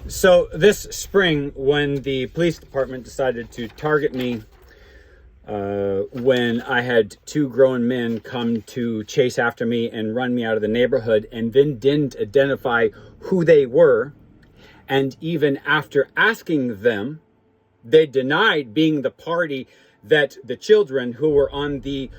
So this spring, when the police department decided to target me, when I had two grown men come to chase after me and run me out of the neighborhood, and then didn't identify who they were, and even after asking them, they denied being the party that the children who were on the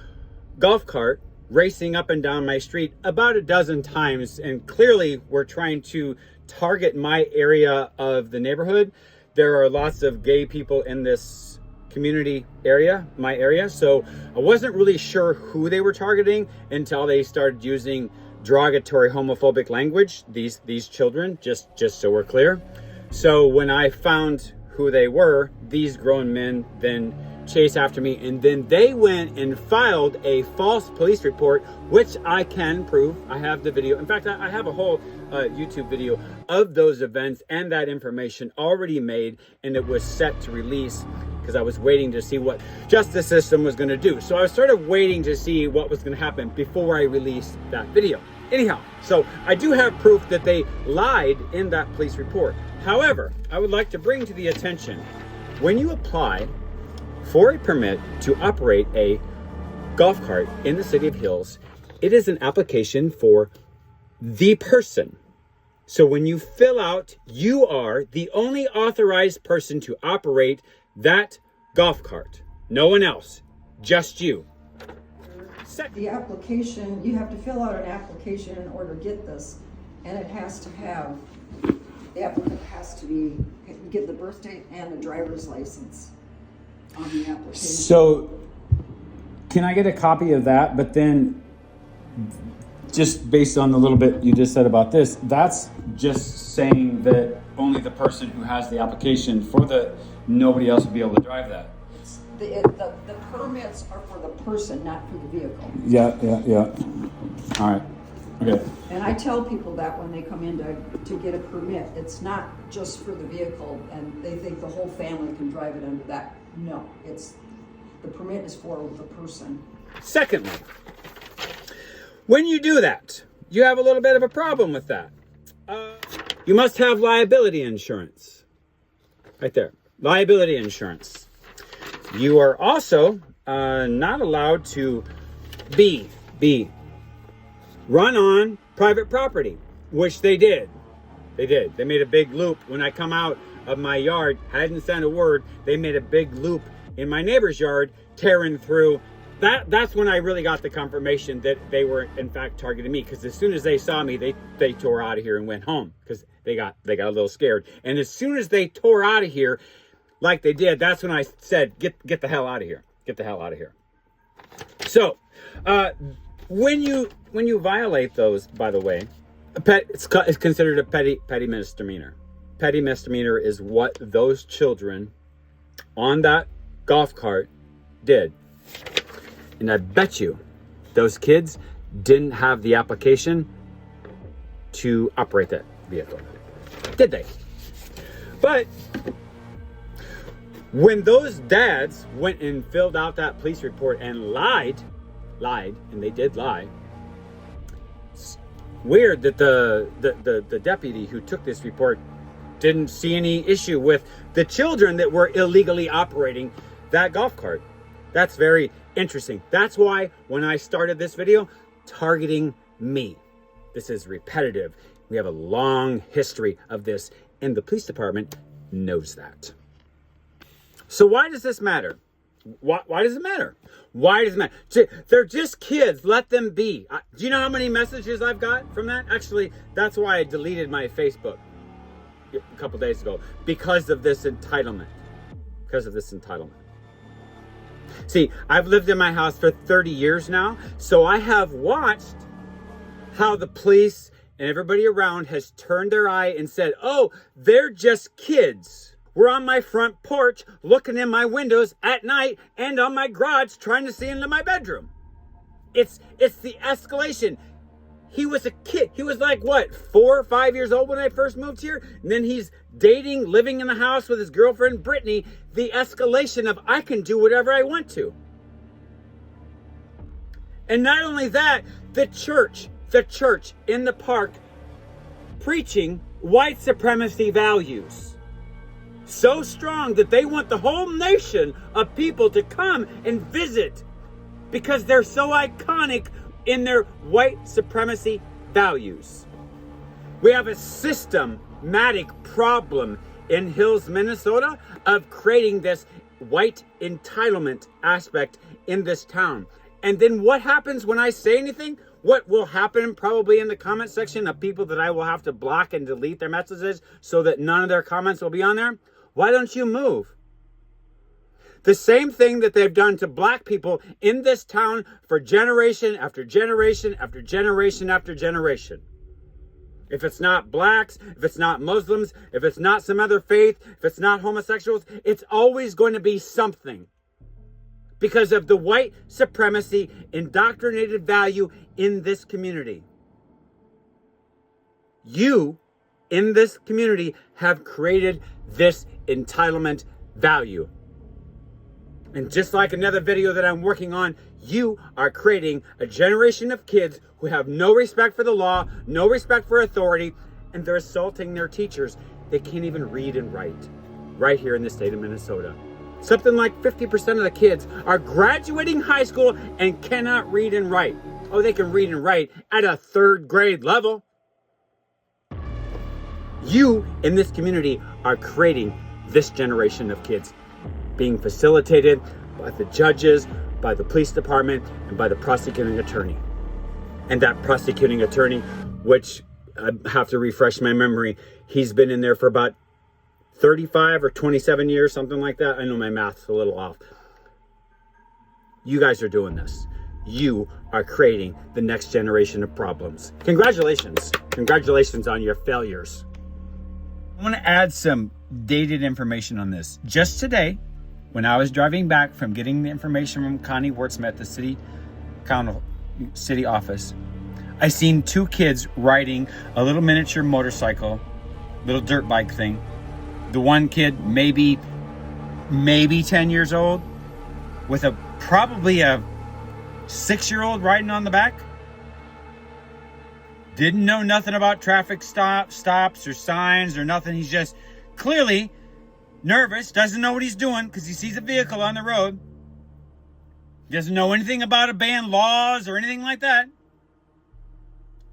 golf cart racing up and down my street about a dozen times, and clearly were trying to target my area of the neighborhood. There are lots of gay people in this community area, my area, so I wasn't really sure who they were targeting until they started using derogatory homophobic language, these children, just so we're clear. So when I found who they were, these grown men then chased after me, and then they went and filed a false police report, which I can prove. I have the video. In fact, I have a whole YouTube video of those events and that information already made, and it was set to release because I was waiting to see what justice system was going to do. So I was sort of waiting to see what was going to happen before I released that video. Anyhow, so I do have proof that they lied in that police report. However, I would like to bring to the attention, when you apply for a permit to operate a golf cart in the city of Hills, it is an application for the person. So when you fill out, you are the only authorized person to operate that golf cart. No one else, just you. The application, you have to fill out an application in order to get this, and it has to have, the applicant has to give the birth date and the driver's license on the application. So can I get a copy of that? But then, just based on the little bit you just said about this, that's just saying that only the person who has the application for the, nobody else will be able to drive that. The permits are for the person, not for the vehicle. Yeah. All right. Okay. And I tell people that when they come in to get a permit, it's not just for the vehicle, and they think the whole family can drive it under that. No, the permit is for the person. Secondly, when you do that, you have a little bit of a problem with that. You must have liability insurance. Right there. Liability insurance. You are also not allowed to be run on private property, which they did. They made a big loop. When I come out of my yard, hadn't said a word, they made a big loop in my neighbor's yard, tearing through. That's when I really got the confirmation that they were in fact targeting me, because as soon as they saw me, they tore out of here and went home, because they got a little scared. And as soon as they tore out of here, like they did, that's when I said, get the hell out of here. Get the hell out of here. So, when you violate those, by the way, it's considered a petty misdemeanor. Petty misdemeanor is what those children on that golf cart did. And I bet you those kids didn't have the application to operate that vehicle. Did they? But when those dads went and filled out that police report and lied, and they did lie, it's weird that the deputy who took this report didn't see any issue with the children that were illegally operating that golf cart. That's very interesting. That's why when I started this video, targeting me. This is repetitive. We have a long history of this, and the police department knows that. So why does this matter? Why does it matter? Why does it matter? They're just kids. Let them be. Do you know how many messages I've got from that? Actually, that's why I deleted my Facebook a couple days ago, because of this entitlement. See, I've lived in my house for 30 years now, so I have watched how the police and everybody around has turned their eye and said, oh, they're just kids. We're on my front porch looking in my windows at night and on my garage trying to see into my bedroom. It's the escalation. He was a kid. He was like, what, 4 or 5 years old when I first moved here? And then he's dating, living in the house with his girlfriend, Brittany. The escalation of I can do whatever I want to. And not only that, the church in the park preaching white supremacy values. So strong that they want the whole nation of people to come and visit because they're so iconic in their white supremacy values. We have a systematic problem in Hills, Minnesota of creating this white entitlement aspect in this town. And then what happens when I say anything? What will happen probably in the comment section of people that I will have to block and delete their messages so that none of their comments will be on there? Why don't you move? The same thing that they've done to black people in this town for generation after generation after generation after generation. If it's not blacks, if it's not Muslims, if it's not some other faith, if it's not homosexuals, it's always going to be something. Because of the white supremacy indoctrinated value in this community. You, in this community, have created this entitlement value. And just like another video that I'm working on, you are creating a generation of kids who have no respect for the law, no respect for authority, and they're assaulting their teachers. They can't even read and write right here in the state of Minnesota. Something like 50% of the kids are graduating high school and cannot read and write. Oh, they can read and write at a 3rd grade level. You in this community are creating this generation of kids being facilitated by the judges, by the police department, and by the prosecuting attorney. And that prosecuting attorney, which I have to refresh my memory, he's been in there for about 35 or 27 years, something like that. I know my math's a little off. You guys are doing this. You are creating the next generation of problems. Congratulations. Congratulations on your failures. I want to add some dated information on this. Just today, when I was driving back from getting the information from Connie Wurtsma, the city office, I seen 2 kids riding a little miniature motorcycle, little dirt bike thing. The one kid, maybe 10 years old, with probably a 6-year-old riding on the back. Didn't know nothing about traffic stops or signs or nothing. He's just clearly nervous, doesn't know what he's doing because he sees a vehicle on the road. Doesn't know anything about obeying laws or anything like that.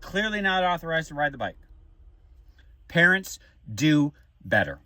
Clearly not authorized to ride the bike. Parents, do better.